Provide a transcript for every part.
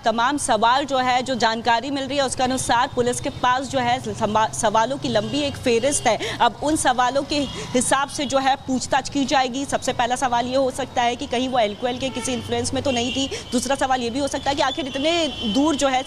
अब तमाम सवाल जो है, जो जानकारी मिल रही है उसके अनुसार पुलिस के पास जो है सवालों की लंबी एक फेहरिस्त है। अब उन सवालों के हिसाब से जो है पूछताछ की जाएगी। सबसे पहला सवाल ये हो सकता है कि कहीं वो एल्कोहल के किसी इन्फ्लुएंस में तो नहीं थी। दूसरा सवाल ये भी हो सकता है कि आखिर इतने दूर जो है,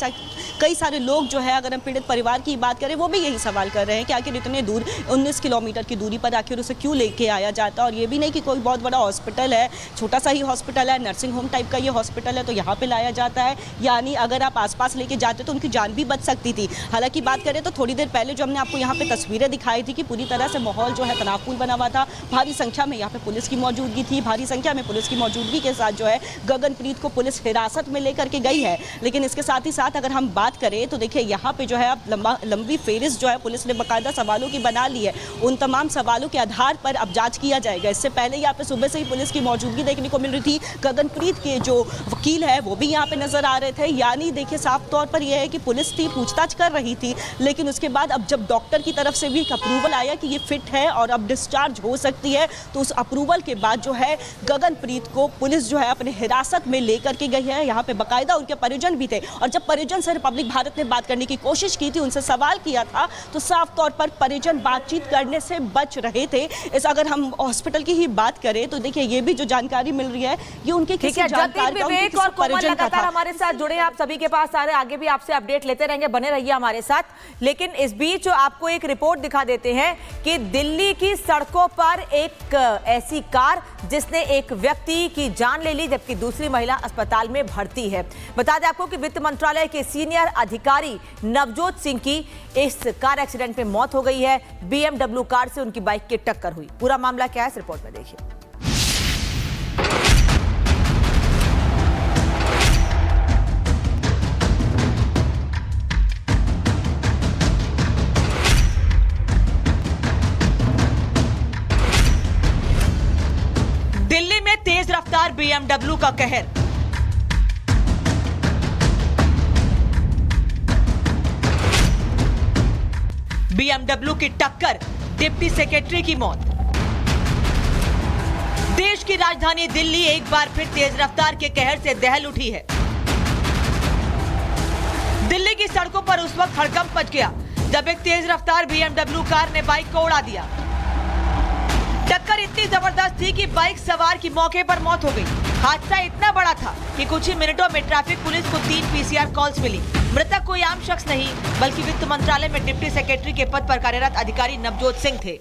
कई सारे लोग जो है, अगर हम पीड़ित परिवार की बात करें, वो भी यही सवाल कर रहे हैं कि आखिर इतने दूर 19 किलोमीटर की दूरी पर आखिर उसे क्यों लेके आया जाता। और ये भी नहीं कि कोई बहुत बड़ा हॉस्पिटल है, छोटा सा ही हॉस्पिटल है, नर्सिंग होम टाइप का ये हॉस्पिटल है, तो यहाँ पे लाया जाता है। यानी अगर आप आसपास लेके जाते तो उनकी जान भी बच सकती थी। हालांकि बात करें तो थोड़ी देर पहले जो हमने आपको यहाँ पे तस्वीरें दिखाई थी कि पूरी तरह से माहौल जो है तनावपूर्ण बना हुआ था। भारी संख्या में यहाँ पे पुलिस की मौजूदगी थी। भारी संख्या में पुलिस की मौजूदगी के साथ जो है गगनप्रीत को पुलिस हिरासत में लेकर के गई है। लेकिन इसके साथ ही साथ अगर हम बात करें तो देखिए यहाँ पे जो है अब लंबी फेहरिस्त जो है पुलिस ने बाकायदा सवालों की बना ली है। उन तमाम सवालों के आधार पर अब जांच किया जाएगा। इससे पहले यहाँ पे सुबह से ही पुलिस की मौजूदगी देखने को मिल रही थी। गगनप्रीत के जो वकील है वो भी यहाँ पे नजर आ रहे थे। यानी देखिए साफ तौर पर यह है कि पुलिस थी, पूछताछ कर रही थी, लेकिन उसके बाद अब जब डॉक्टर की तरफ से भी एक अप्रूवल आया कि ये फिट है और अब डिस्चार्ज हो सकती है, तो उस अप्रूवल के बाद जो है गगनप्रीत को पुलिस जो है अपने हिरासत में लेकर के गई है। यहाँ पे बाकायदा उनके परिजन भी थे और जब परिजन से रिपब्लिक भारत ने बात करने की कोशिश की थी, उनसे सवाल किया था, तो साफ तौर पर परिजन बातचीत करने से बच रहे थे। इस अगर हम हॉस्पिटल की ही बात करें तो देखिए ये भी जो जानकारी मिल रही है ये उनके किसी जानकार का, उनके किसी परिजन का था। हमारे साथ जुड़े आप सभी के पास आ रहे, आगे भी आपसे अपडेट लेते रहेंगे, बने रहिए हमारे साथ। लेकिन इस बीच आपको एक रिपोर्ट दिखा देते हैं कि दिल्ली की सड़कों पर एक ऐसी कार जिसने एक व्यक्ति की जान ले ली, जबकि दूसरी महिला अस्पताल में भर्ती है। बता दें आपको कि वित्त मंत्रालय के सीनियर अधिकारी नवजोत सिंह की इस कार एक्सीडेंट में मौत हो गई है। BMW कार से उनकी बाइक की टक्कर हुई। पूरा मामला क्या है इस रिपोर्ट में देखिए। दिल्ली में तेज रफ्तार BMW का कहर। BMW की टक्कर, डिप्टी सेक्रेटरी की मौत। देश की राजधानी दिल्ली एक बार फिर तेज रफ्तार के कहर से दहल उठी है। दिल्ली की सड़कों पर उस वक्त हड़कंप मच गया जब एक तेज रफ्तार BMW कार ने बाइक को उड़ा दिया। टक्कर इतनी जबरदस्त थी कि बाइक सवार की मौके पर मौत हो गई। हादसा इतना बड़ा था कि कुछ ही मिनटों में ट्रैफिक पुलिस को 3 PCR कॉल्स मिली। मृतक कोई आम शख्स नहीं बल्कि वित्त मंत्रालय में डिप्टी सेक्रेटरी के पद पर कार्यरत अधिकारी नवजोत सिंह थे।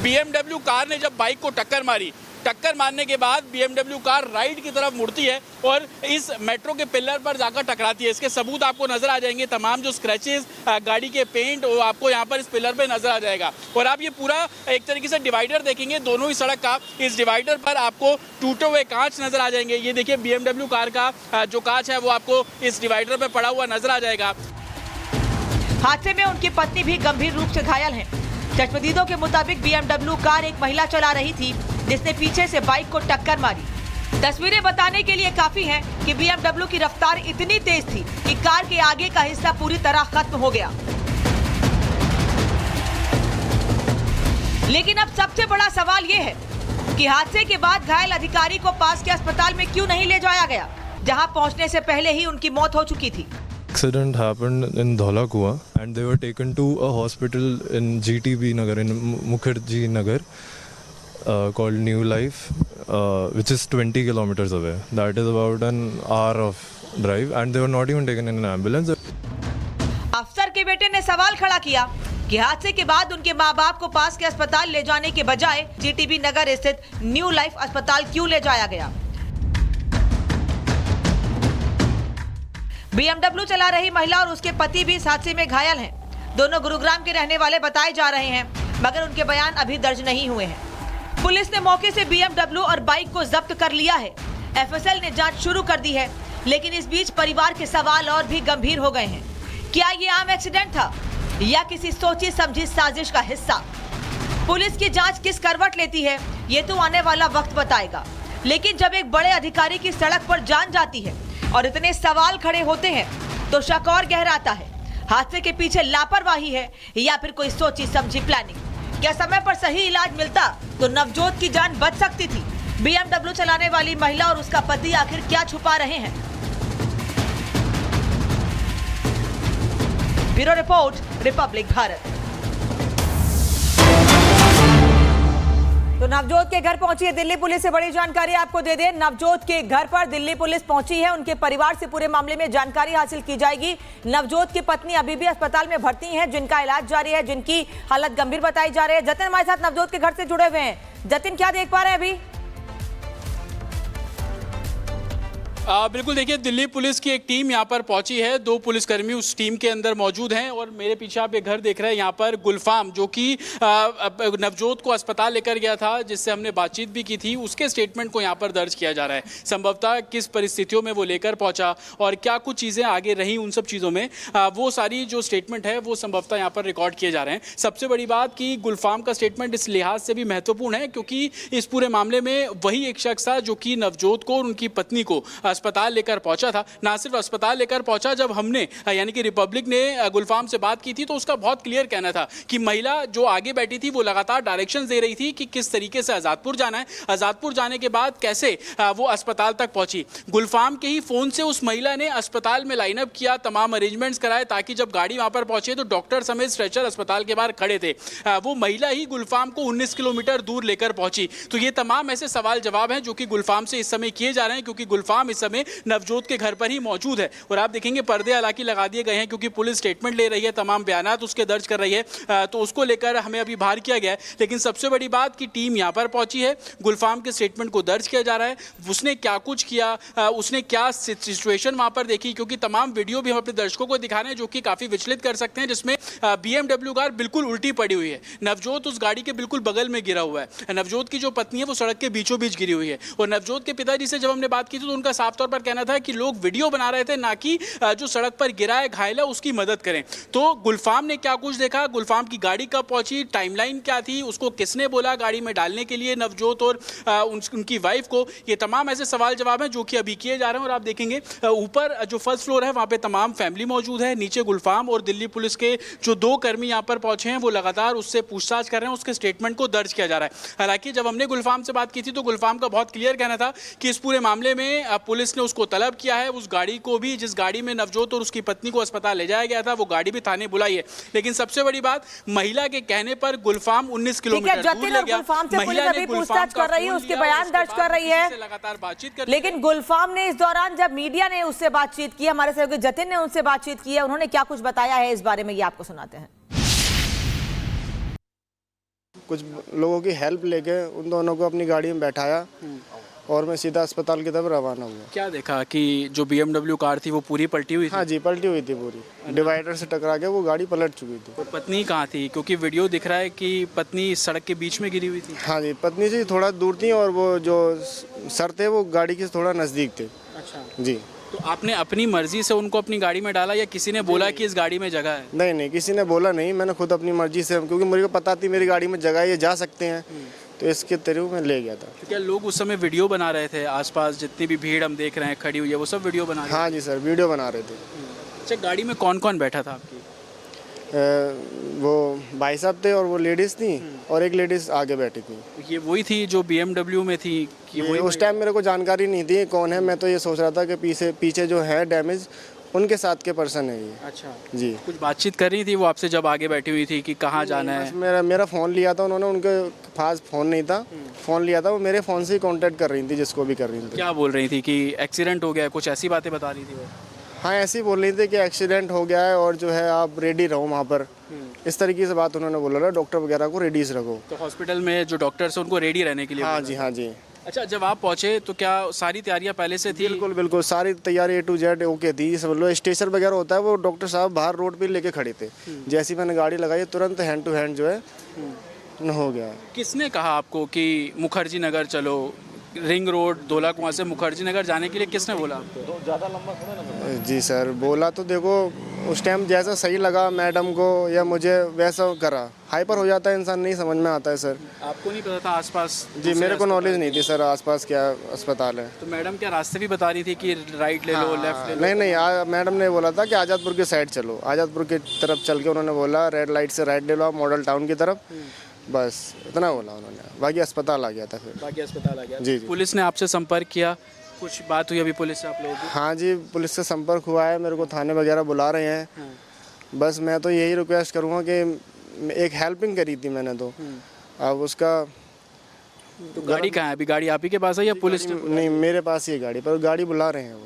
BMW कार ने जब बाइक को टक्कर मारी, टक्कर मारने के बाद BMW कार राइट की तरफ मुड़ती है और इस मेट्रो के पिलर पर जाकर टकराती है। इसके सबूत आपको नजर आ जाएंगे, तमाम जो स्क्रैचेस, गाड़ी के पेंट, वो आपको यहाँ पर इस पिलर पे नजर आ जाएगा। और आप ये पूरा एक तरीके से डिवाइडर देखेंगे दोनों ही सड़क का, इस डिवाइडर पर आपको टूटे हुए कांच नजर आ जाएंगे। ये देखिए BMW कार का जो कांच है वो आपको इस डिवाइडर पर पड़ा हुआ नजर आ जाएगा। हादसे में उनकी पत्नी भी गंभीर रूप से घायल है। चश्मदीदों के मुताबिक BMW कार एक महिला चला रही थी जिसने पीछे से बाइक को टक्कर मारी। तस्वीरें बताने के लिए काफी हैं कि BMW की रफ्तार इतनी तेज थी कि कार के आगे का हिस्सा पूरी तरह खत्म हो गया। लेकिन अब सबसे बड़ा सवाल ये है कि हादसे के बाद घायल अधिकारी को पास के अस्पताल में क्यों नहीं ले जाया गया, जहां पहुंचने से पहले ही उनकी मौत हो चुकी थी। Accident happened in Dhaula Kua and they were taken to a hospital in GTB Nagar, in Mukherjee Nagar, called New Life, which is 20 kilometers away. That is about an hour of drive and they were not even taken in an ambulance. अफसर के बेटे ने सवाल खड़ा किया कि हादसे के बाद उनके मां बाप को पास के अस्पताल ले जाने के बजाय GTB नगर स्थित न्यू लाइफ अस्पताल क्यों ले जाया गया। BMW चला रही महिला और उसके पति भी इस हादसे में घायल हैं। दोनों गुरुग्राम के रहने वाले बताए जा रहे हैं, मगर उनके बयान अभी दर्ज नहीं हुए हैं। पुलिस ने मौके से BMW और बाइक को जब्त कर लिया है। FSL ने जांच शुरू कर दी है, लेकिन इस बीच परिवार के सवाल और भी गंभीर हो गए हैं। क्या ये आम एक्सीडेंट था या किसी सोची समझी साजिश का हिस्सा? पुलिस की जांच किस करवट लेती है ये तो आने वाला वक्त बताएगा। लेकिन जब एक बड़े अधिकारी की सड़क पर जान जाती है और इतने सवाल खड़े होते हैं तो शक और गहराता है। हादसे के पीछे लापरवाही है या फिर कोई सोची समझी प्लानिंग? क्या समय पर सही इलाज मिलता तो नवजोत की जान बच सकती थी, BMW चलाने वाली महिला और उसका पति आखिर क्या छुपा रहे हैं? Bureau report, Republic Bharat. तो नवजोत के घर पहुंची है दिल्ली पुलिस। से बड़ी जानकारी आपको दे दें, नवजोत के घर पर दिल्ली पुलिस पहुंची है। उनके परिवार से पूरे मामले में जानकारी हासिल की जाएगी। नवजोत की पत्नी अभी भी अस्पताल में भर्ती हैं, जिनका इलाज जारी है, जिनकी हालत गंभीर बताई जा रही है। जतिन हमारे साथ नवजोत के घर से जुड़े हुए हैं। जतिन, क्या देख पा रहे हैं अभी? बिल्कुल, देखिए दिल्ली पुलिस की एक टीम यहाँ पर पहुंची है। 2 पुलिसकर्मी उस टीम के अंदर मौजूद हैं और मेरे पीछे आप एक घर देख रहे हैं। यहाँ पर गुलफाम, जो कि नवजोत को अस्पताल लेकर गया था, जिससे हमने बातचीत भी की थी, उसके स्टेटमेंट को यहाँ पर दर्ज किया जा रहा है। संभवतः किस परिस्थितियों में वो लेकर पहुंचा और क्या कुछ चीज़ें आगे रही, उन सब चीज़ों में वो सारी जो स्टेटमेंट है वो संभवतः यहाँ पर रिकॉर्ड किए जा रहे हैं। सबसे बड़ी बात कि गुलफाम का स्टेटमेंट इस लिहाज से भी महत्वपूर्ण है क्योंकि इस पूरे मामले में वही एक शख्स था जो कि नवजोत को और उनकी पत्नी को अस्पताल लेकर पहुंचा था। ना सिर्फ अस्पताल लेकर पहुंचा, जब हमने यानी कि रिपब्लिक ने गुलफाम से बात की थी तो उसका बहुत क्लियर कहना था कि महिला जो आगे बैठी थी वो लगातार डायरेक्शंस दे रही थी कि किस तरीके से आजादपुर जाना है, आजादपुर जाने के बाद कैसे वो अस्पताल तक पहुंची। गुलफाम के ही फोन से उस महिला ने अस्पताल में लाइनअप किया, तमाम अरेंजमेंट्स कराए ताकि जब गाड़ी वहां पर पहुंचे तो डॉक्टर समेत स्ट्रेचर अस्पताल के बाहर खड़े थे। वो महिला ही गुलफाम को 19 किलोमीटर दूर लेकर पहुंची। तो ये तमाम ऐसे सवाल जवाब हैं जो कि गुलफाम से इस समय किए जा रहे हैं क्योंकि गुलफाम इस समय नवजोत के घर पर ही मौजूद है। और आप देखेंगे पर्दे हालांकि लगा दिए गए हैं क्योंकि पुलिस स्टेटमेंट ले रही है, तमाम बयानात उसके दर्ज कर रही है, तो उसको लेकर हमें अभी बाहर किया गया है। लेकिन सबसे बड़ी बात कि टीम यहाँ पर पहुंची है, गुलफाम के स्टेटमेंट को दर्ज किया जा रहा है, उसने क्या कुछ किया, उसने क्या सिचुएशन वहां पर देखी, क्योंकि तमाम वीडियो भी हम अपने दर्शकों को दिखा रहे हैं जो कि काफी विचलित कर सकते हैं, जिसमें BMW कार बिल्कुल उल्टी पड़ी हुई है। नवजोत उस गाड़ी के बिल्कुल बगल में गिरा हुआ है। नवजोत की जो पत्नी है वो सड़क के बीचों बीच गिरी हुई है। और नवजोत के पिताजी से जब हमने बात की थी तो उनका साफ तौर पर कहना था कि लोग वीडियो बना रहे थे, ना कि जो सड़क पर गिरा है, घायल है, उसकी मदद करें। तो गुलफाम ने क्या कुछ देखा, गुलफाम की गाड़ी कब पहुंची, टाइमलाइन क्या थी, उसको किसने बोला गाड़ी में डालने के लिए नवजोत और उनकी वाइफ को, ये तमाम ऐसे सवाल जवाब हैं जो कि अभी किए जा रहे हैं। और आप देखेंगे ऊपर जो फर्स्ट फ्लोर है वहां पे तमाम फैमिली मौजूद है, नीचे गुलफाम और दिल्ली पुलिस के जो 2 कर्मी यहाँ पर पहुंचे हैं वो लगातार उससे पूछताछ कर रहे हैं, उसके स्टेटमेंट को दर्ज किया जा रहा है। हालांकि जब हमने गुलफाम से बात की थी तो गुलफाम का बहुत क्लियर कहना था कि इस पूरे मामले में पुलिस ने उसको तलब किया है, उस गाड़ी को भी, जिस गाड़ी में नवजोत और उसकी पत्नी को अस्पताल ले जाया गया था, वो गाड़ी भी थाने बुलाई है। लेकिन सबसे बड़ी बात, महिला के कहने पर गुलफाम 19 किलोमीटर दूर ले गया। गुलफाम से पुलिस अभी पूछताछ कर रही है, उसके बयान दर्ज कर रही है, लगातार बातचीत कर। लेकिन गुलफाम ने इस दौरान जब मीडिया ने उससे बातचीत की, हमारे सहयोगी जतिन ने उनसे बातचीत की है, उन्होंने क्या कुछ बताया है इस बारे में, ये आपको सुनाते हैं। कुछ लोगों की हेल्प लेके उन दोनों को अपनी गाड़ी में बैठाया और मैं सीधा अस्पताल की तरफ रवाना हुआ। क्या देखा कि जो BMW कार थी वो पूरी पलटी हुई थी? हाँ जी, पलटी हुई थी पूरी, डिवाइडर से टकरा के वो गाड़ी पलट चुकी थी। तो पत्नी कहाँ थी, क्योंकि वीडियो दिख रहा है कि पत्नी सड़क के बीच में गिरी हुई थी? हाँ जी, पत्नी से थोड़ा दूर थी और वो जो सर थे वो गाड़ी के थोड़ा नज़दीक थे। अच्छा जी। तो आपने अपनी मर्जी से उनको अपनी गाड़ी में डाला या किसी ने बोला कि इस गाड़ी में जगह है? नहीं नहीं, किसी ने बोला नहीं, मैंने खुद अपनी मर्जी से, क्योंकि मुझे को पता थी मेरी गाड़ी में जगह है, ये जा सकते हैं, तो इसके तरीके में ले गया था। तो क्या लोग उस समय वीडियो बना रहे थे? आसपास जितनी भी भीड़ हम देख रहे हैं खड़ी हुई है वो सब वीडियो बना रहे थे? हाँ जी सर, वीडियो बना रहे थे। अच्छा, गाड़ी में कौन कौन बैठा था आपकी? वो भाई साहब थे और वो लेडीज़ थी और एक लेडीज़ आगे बैठी थी। ये वही थी जो BMW में थी कि वही? उस टाइम मेरे को जानकारी नहीं थी कौन है, मैं तो ये सोच रहा था कि पीछे जो है डैमेज उनके साथ के पर्सन है ये। अच्छा जी। कुछ बातचीत कर रही थी वो आपसे जब आगे बैठी हुई थी कि कहाँ जाना है? मेरा फ़ोन लिया था उन्होंने, उनके पास फ़ोन नहीं था, फ़ोन लिया था, वो मेरे फ़ोन से ही कांटेक्ट कर रही थी जिसको भी कर रही थी। क्या बोल रही थी कि एक्सीडेंट हो गया, कुछ ऐसी बातें बता रही थी वो? हाँ, ऐसे ही बोल रही थी कि एक्सीडेंट हो गया है और जो है आप रेडी रहो वहाँ पर, इस तरीके से बात उन्होंने बोला था, डॉक्टर वगैरह को रेडी से रखो। तो हॉस्पिटल में जो डॉक्टर्स हैं उनको रेडी रहने के लिए? हाँ जी, हाँ जी। अच्छा, जब आप पहुँचे तो क्या सारी तैयारियाँ पहले से थी? बिल्कुल बिल्कुल, सारी तैयारी A to Z ओके थी। सब लोग स्टेशन वगैरह होता है, वो डॉक्टर साहब बाहर रोड पे लेके खड़े थे। जैसी मैंने गाड़ी लगाई तुरंत हैंड टू हैंड जो है हो गया। किसने कहा आपको कि मुखर्जी नगर चलो, रिंग रोड, धोला कुआं से मुखर्जी नगर जाने के लिए किसने बोला आपको? ज़्यादा लंबा थोड़ा? जी सर, बोला तो देखो उस टाइम जैसा सही लगा मैडम को या मुझे वैसा करा। हाइपर हो जाता है इंसान, नहीं समझ में आता है सर। आपको नहीं पता था आसपास? जी, मेरे को नॉलेज नहीं थी सर आसपास क्या अस्पताल है। तो मैडम क्या रास्ते भी बता रही थी कि राइट ले लो, लेफ्ट ले लो? नहीं नहीं, मैडम ने बोला था कि आज़ादपुर की साइड चलो, आज़ादपुर की तरफ चल के उन्होंने बोला रेड लाइट से राइट ले लो आप मॉडल टाउन की तरफ, बस इतना बोला उन्होंने, बाकी अस्पताल आ गया था फिर। बाकी अस्पताल आ गया। जी, जी। पुलिस ने आपसे संपर्क किया, कुछ बात हुई अभी पुलिस से आप लोगों की? हाँ जी, पुलिस से संपर्क हुआ है, मेरे को थाने वगैरह बुला रहे हैं। बस मैं तो यही रिक्वेस्ट करूँगा कि एक हेल्पिंग करी थी मैंने, तो अब उसका तो गाड़ी कहाँ है अभी? गाड़ी आप ही के पास है या पुलिस ने? नहीं, मेरे पास ही है गाड़ी, पर गाड़ी बुला रहे हैं वो।